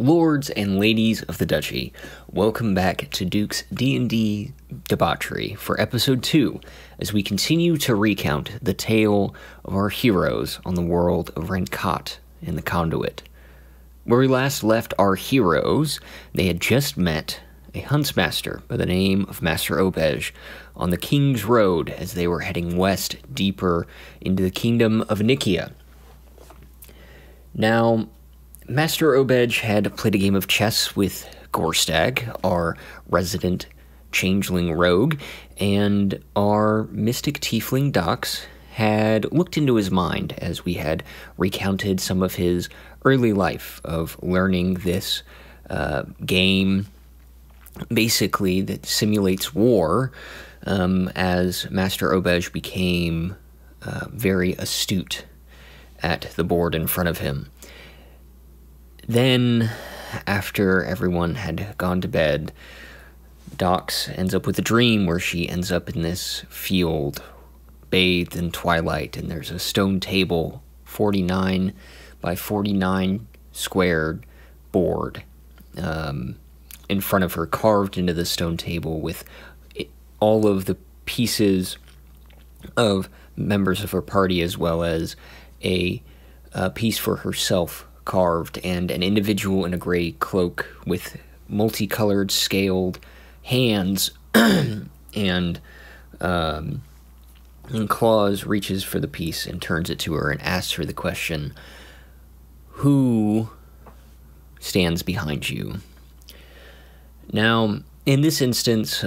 Lords and ladies of the Duchy, welcome back to Duke's D&D Debauchery for Episode 2, as we continue to recount the tale of our heroes on the world of Renkaat and the Conduit. Where we last left our heroes, they had just met a huntsmaster by the name of Master Obej on the King's Road as they were heading west deeper into the kingdom of Nikia. Now, Master Obej had played a game of chess with Gorstag, our resident changeling rogue, and our mystic tiefling Dox had looked into his mind as we had recounted some of his early life of learning this game, basically, that simulates war, as Master Obej became very astute at the board in front of him. Then, after everyone had gone to bed, Dox ends up with a dream where she ends up in this field, bathed in twilight, and there's a stone table, 49 by 49 squared board, in front of her, carved into the stone table with all of the pieces of members of her party, as well as a piece for herself carved, and an individual in a gray cloak with multicolored scaled hands and claws reaches for the piece and turns it to her and asks her the question, "Who stands behind you?" Now, in this instance,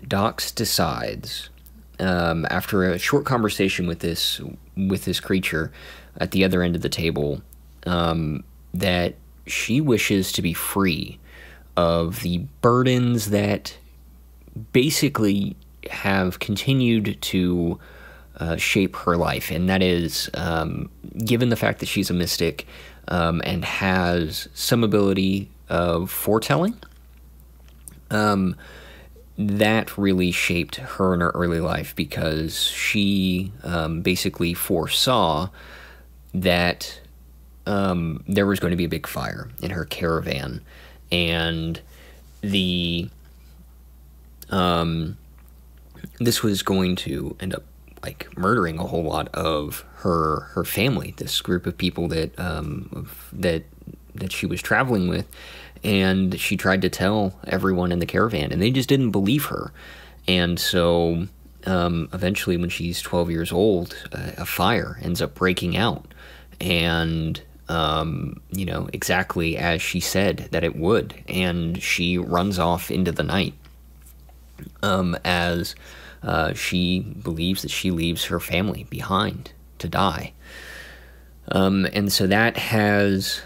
Dox decides, after a short conversation with this creature at the other end of the table, that she wishes to be free of the burdens that basically have continued to shape her life, and that is, given the fact that she's a mystic and has some ability of foretelling, that really shaped her in her early life, because she basically foresaw that there was going to be a big fire in her caravan, and this was going to end up like murdering a whole lot of her family, this group of people that she was traveling with. And she tried to tell everyone in the caravan, and they just didn't believe her. And so eventually, when she's 12 years old, a fire ends up breaking out, and exactly as she said that it would, and she runs off into the night, as she believes that she leaves her family behind to die. And so that has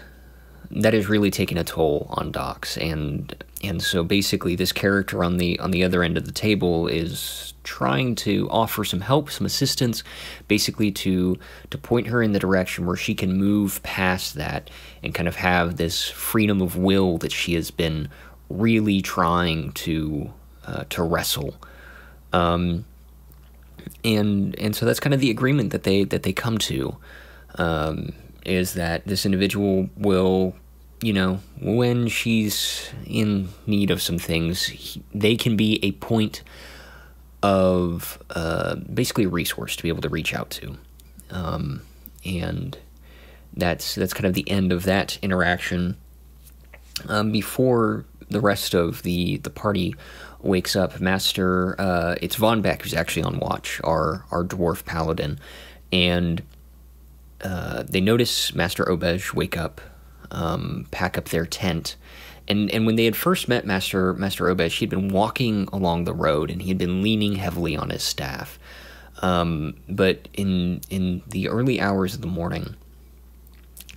really taken a toll on Dox, and so basically this character on the other end of the table is trying to offer some help, some assistance, basically to point her in the direction where she can move past that and kind of have this freedom of will that she has been really trying to wrestle. And so that's kind of the agreement that they come to, is that this individual will, when she's in need of some things, they can be a point of basically a resource to be able to reach out to. And that's kind of the end of that interaction. Before the rest of the party wakes up, it's Von Beck who's actually on watch, our dwarf paladin, and they notice Master Obej wake up, pack up their tent, and when they had first met Master Obej, he'd been walking along the road, and he had been leaning heavily on his staff. But in the early hours of the morning,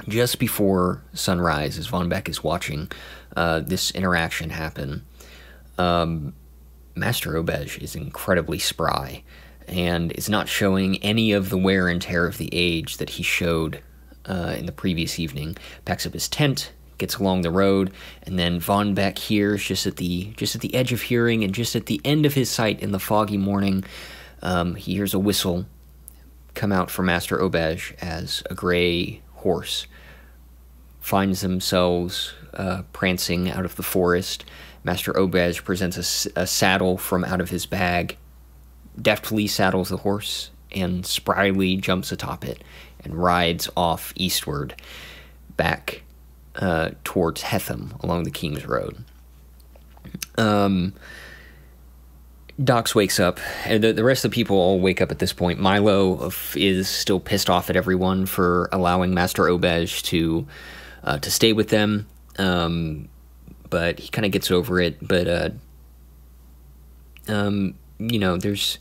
just before sunrise, as Von Beck is watching this interaction happen, Master Obej is incredibly spry, and is not showing any of the wear and tear of the age that he showed in the previous evening. Packs up his tent, gets along the road, and then Von Beck hears, just at the edge of hearing and just at the end of his sight in the foggy morning, he hears a whistle come out from Master Obej as a gray horse finds themselves prancing out of the forest. Master Obej presents a saddle from out of his bag, deftly saddles the horse, and spryly jumps atop it and rides off eastward back towards Hetham along the King's Road. Dox wakes up, and the rest of the people all wake up at this point. Milo is still pissed off at everyone for allowing Master Obej to stay with them, but he kind of gets over it. But you know, there's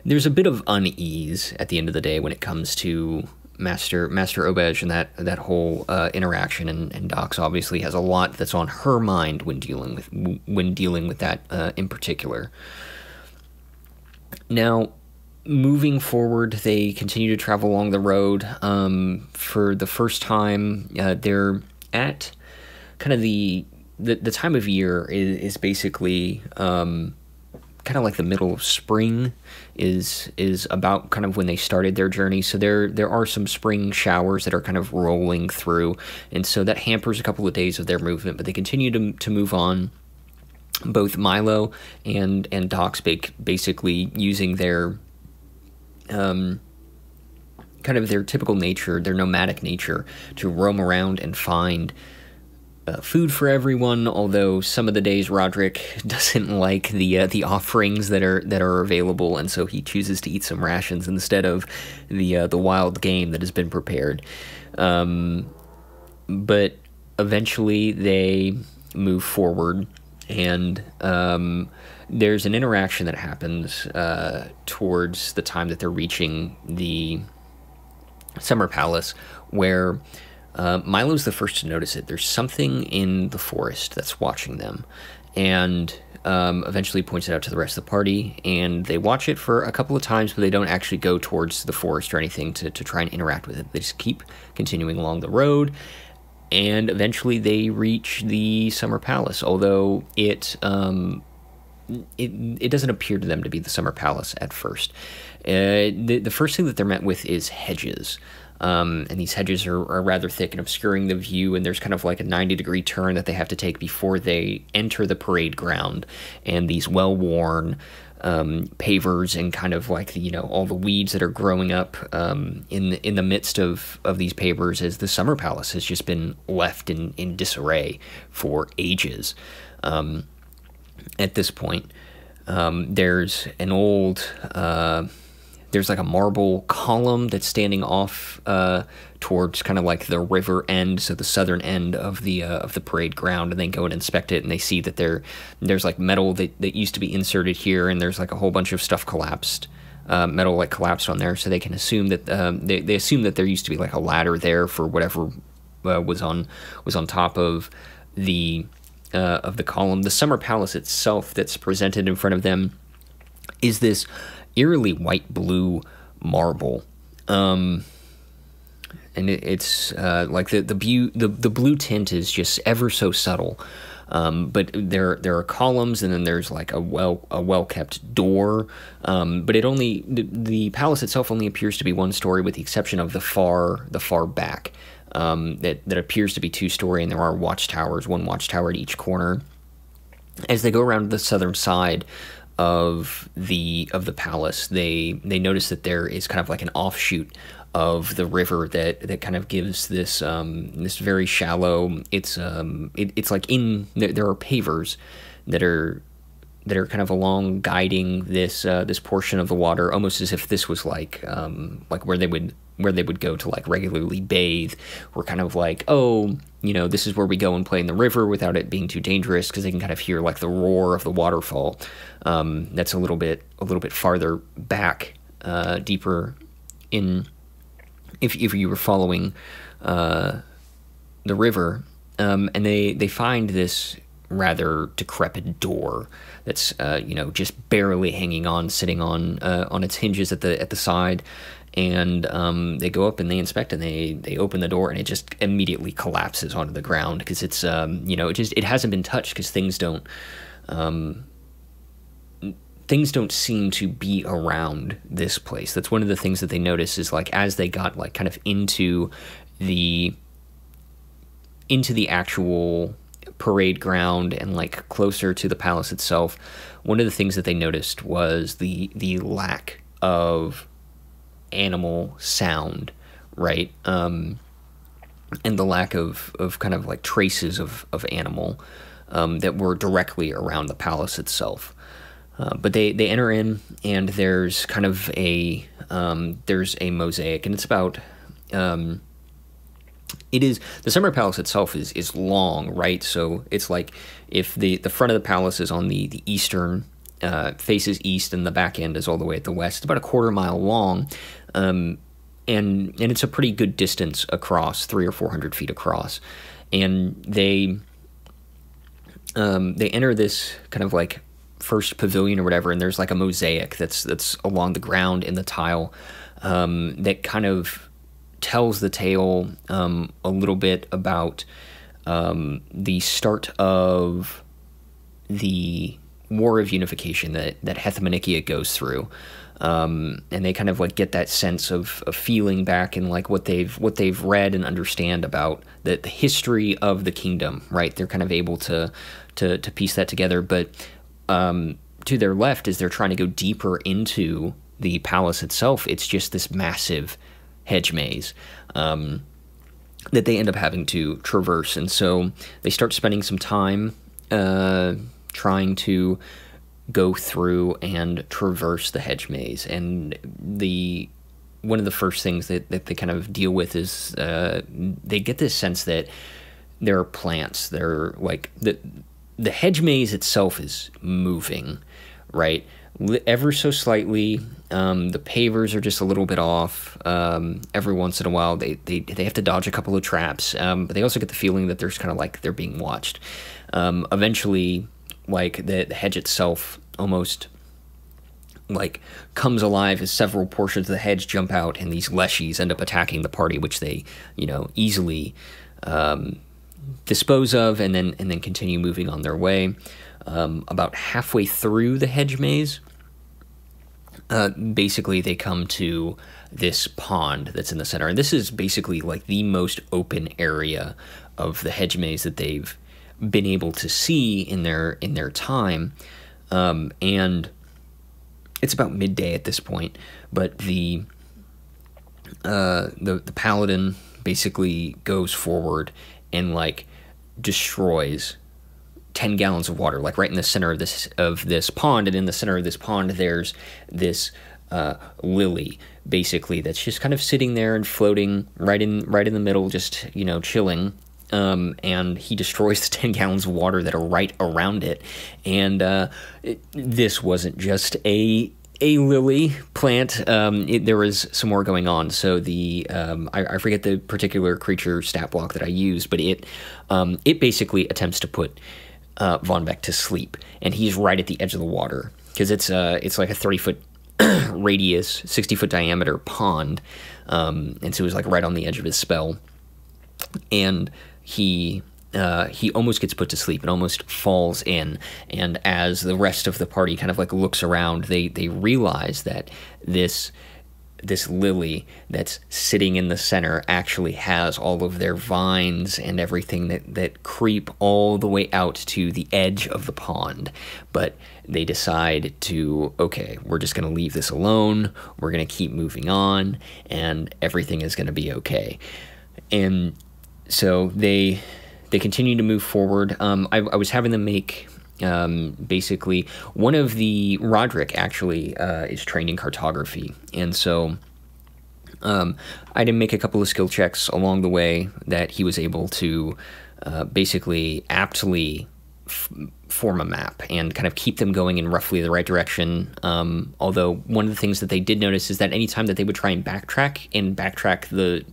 a bit of unease at the end of the day when it comes to Master Obej and that whole interaction, and Dox obviously has a lot that's on her mind when dealing with that in particular. Now, moving forward, they continue to travel along the road. For the first time, they're at kind of the time of year is basically kind of like the middle of spring is about kind of when they started their journey. So there are some spring showers that are kind of rolling through, and so that hampers a couple of days of their movement, but they continue to move on. Both Milo and Dox basically using their kind of their typical nature, their nomadic nature, to roam around and find food for everyone. Although some of the days Roderick doesn't like the offerings that are available, and so he chooses to eat some rations instead of the wild game that has been prepared. But eventually they move forward. And there's an interaction that happens towards the time that they're reaching the Summer Palace, where Milo's the first to notice it. There's something in the forest that's watching them, and eventually points it out to the rest of the party, and they watch it for a couple of times, but they don't actually go towards the forest or anything to try and interact with it. They just keep continuing along the road. And eventually they reach the Summer Palace, although it doesn't appear to them to be the Summer Palace at first. The first thing that they're met with is hedges. And these hedges are rather thick and obscuring the view, and there's kind of like a 90-degree turn that they have to take before they enter the parade ground. And these well-worn pavers and kind of like all the weeds that are growing up in the midst of these pavers, as the Summer Palace has just been left in disarray for ages. At this point, there's an old there's like a marble column that's standing off towards kind of like the river end, so the southern end of the parade ground, and they go and inspect it, and they see that there's like metal that used to be inserted here, and there's like a whole bunch of stuff collapsed, metal like collapsed on there, so they can assume that they assume that there used to be like a ladder there for whatever was on top of the column. The Summer Palace itself that's presented in front of them is this eerily white-blue marble, and it's like the blue tint is just ever so subtle, but there are columns, and then there's like a well-kept door, but the palace itself only appears to be one story, with the exception of the far back, that appears to be two-story, and there are watchtowers, one watchtower at each corner. As they go around the southern side of the palace, they notice that there is kind of like an offshoot of the river that kind of gives this this very shallow. It's like there are pavers that are kind of along guiding this portion of the water, almost as if this was like where they would go to like regularly bathe, or kind of like, oh, this is where we go and play in the river without it being too dangerous, because they can kind of hear like the roar of the waterfall. That's a little bit farther back, deeper in, if you were following the river, and they find this rather decrepit door that's just barely hanging on, sitting on its hinges at the side. And they go up and they inspect, and they open the door, and it just immediately collapses onto the ground, because it's it hasn't been touched, because things don't seem to be around this place. That's one of the things that they notice, is like as they got like kind of into the into the actual parade ground and like closer to the palace itself, one of the things that they noticed was the lack of animal sound, right? And the lack of kind of like traces of animal that were directly around the palace itself. But they enter in, and there's kind of there's a mosaic, and it's about it is the Summer Palace itself is long, right? So it's like if the front of the palace is on the eastern faces east, and the back end is all the way at the west. It's about a quarter mile long, and it's a pretty good distance across, 300 or 400 feet across, and they enter this kind of like first pavilion or whatever, and there's like a mosaic that's along the ground in the tile that kind of tells the tale a little bit about the start of the War of Unification that Hethmanikia goes through, and they kind of like get that sense of feeling back in like what they've read and understand about the history of the kingdom, right? They're kind of able to piece that together, but to their left, as they're trying to go deeper into the palace itself, it's just this massive hedge maze that they end up having to traverse. And so they start spending some time trying to go through and traverse the hedge maze. And one of the first things that they kind of deal with is they get this sense that there are plants. They're like the hedge maze itself is moving, right? Ever so slightly. The pavers are just a little bit off. Every once in a while, they have to dodge a couple of traps, but they also get the feeling that there's kind of like they're being watched. Eventually, like the hedge itself almost like comes alive as several portions of the hedge jump out, and these leshies end up attacking the party, which they easily dispose of, and then continue moving on their way. About halfway through the hedge maze, basically they come to this pond that's in the center, and this is basically like the most open area of the hedge maze that they've been able to see in their time, and it's about midday at this point. But the paladin basically goes forward and like destroys 10 gallons of water, like right in the center of this pond. And in the center of this pond, there's this lily, basically, that's just kind of sitting there and floating right in the middle, just chilling. And he destroys the 10 gallons of water that are right around it. And this wasn't just a lily plant. There was some more going on. So I forget the particular creature stat block that I used, but it basically attempts to put Von Beck to sleep, and he's right at the edge of the water, because it's like a 30-foot radius, 60-foot diameter pond, and so he's like right on the edge of his spell, and he almost gets put to sleep and almost falls in. And as the rest of the party kind of like looks around, they realize that this lily that's sitting in the center actually has all of their vines and everything that creep all the way out to the edge of the pond. But they decide to, okay, we're just going to leave this alone. We're going to keep moving on, and everything is going to be okay. And so they continue to move forward. I was having them make basically one of the Roderick actually is trained in cartography, and so I did make a couple of skill checks along the way that he was able to basically aptly form a map and kind of keep them going in roughly the right direction. Although one of the things that they did notice is that anytime that they would try and backtrack the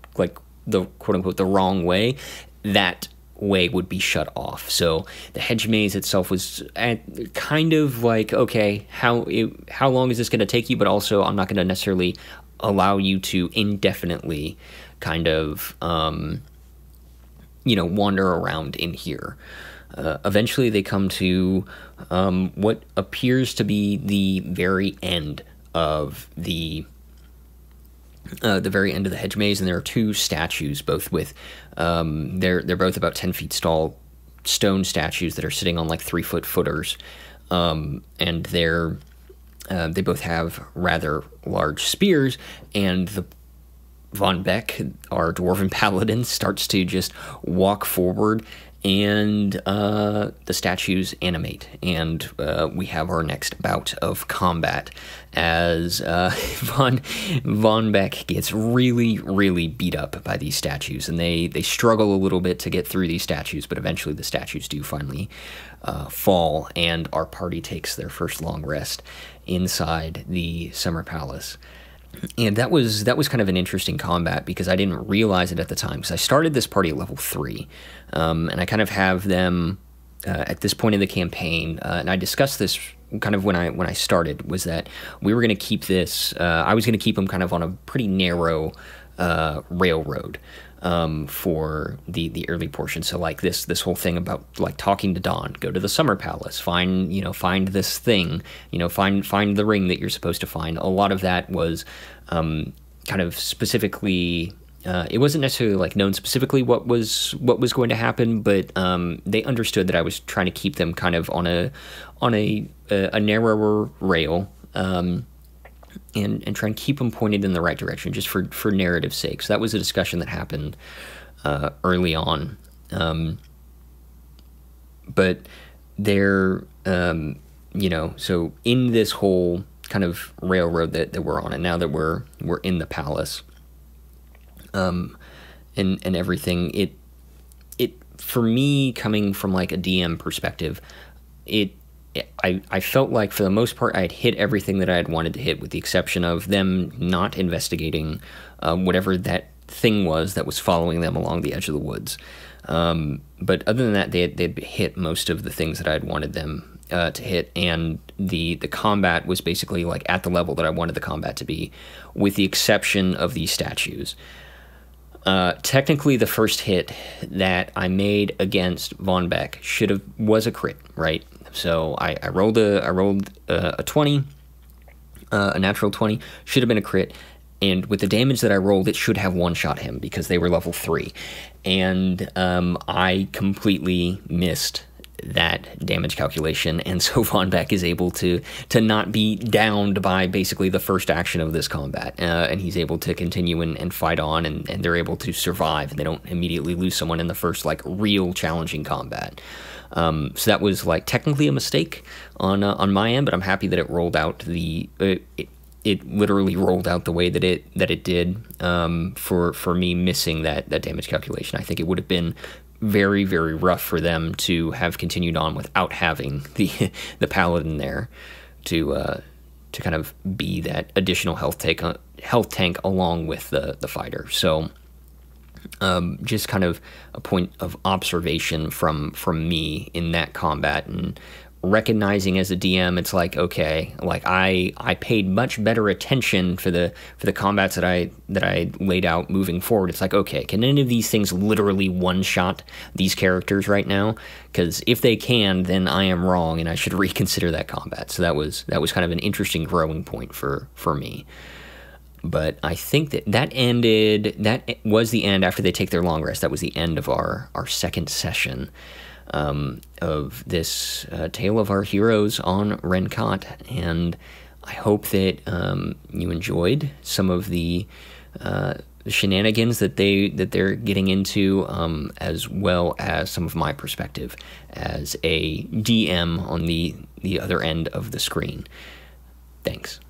quote unquote the wrong way, that way would be shut off. So the hedge maze itself was kind of like, okay, how long is this going to take you? But also, I'm not going to necessarily allow you to indefinitely kind of wander around in here. Eventually, they come to what appears to be the very end of the the very end of the hedge maze, and there are two statues, both with they're both about 10 feet tall stone statues that are sitting on like 3-foot footers, and they both have rather large spears, and the Von Beck, our dwarven paladin, starts to just walk forward, and the statues animate, and we have our next bout of combat as Von Beck gets really, really beat up by these statues, and they struggle a little bit to get through these statues, but eventually the statues do finally fall, and our party takes their first long rest inside the Summer Palace. And that was kind of an interesting combat, because I didn't realize it at the time, because I started this party at level 3, and I kind of have them at this point in the campaign, and I discussed this kind of when I started, was that we were going to keep this, I was going to keep them kind of on a pretty narrow railroad for the early portion. So like this whole thing about like talking to Dawn, go to the Summer Palace, find this thing, find the ring that you're supposed to find. A lot of that was kind of specifically, it wasn't necessarily like known specifically what was going to happen, but they understood that I was trying to keep them kind of on a narrower rail, and try and keep them pointed in the right direction, just for narrative's sake. So that was a discussion that happened early on. But there, so in this whole kind of railroad that we're on, and now that we're in the palace, and everything, it for me, coming from like a DM perspective, I felt like for the most part I had hit everything that I had wanted to hit, with the exception of them not investigating whatever that thing was that was following them along the edge of the woods. But other than that, they'd hit most of the things that I had wanted them to hit, and the combat was basically like at the level that I wanted the combat to be, with the exception of these statues. Technically, the first hit that I made against Von Beck was a crit, right? So I rolled a 20, a natural 20, should have been a crit, and with the damage that I rolled, it should have one-shot him because they were level 3, and I completely missed that damage calculation, and so Von Beck is able to not be downed by basically the first action of this combat, and he's able to continue and fight on, and they're able to survive, and they don't immediately lose someone in the first like real challenging combat. So that was like technically a mistake on my end, but I'm happy that it rolled out it literally rolled out the way that it did, for me missing that damage calculation. I think it would have been very, very rough for them to have continued on without having the paladin there to kind of be that additional health tank along with the fighter. So just kind of a point of observation from me in that combat, and recognizing as a DM, it's like, okay, like I paid much better attention for the combats that I laid out moving forward. It's like, okay, can any of these things literally one-shot these characters right now? Because if they can, then I am wrong, and I should reconsider that combat. So that was kind of an interesting growing point for me. But I think that was the end after they take their long rest. That was the end of our second session of this Tale of Our Heroes on Renkaat, and I hope that you enjoyed some of the shenanigans that they're getting into, as well as some of my perspective as a DM on the other end of the screen. Thanks.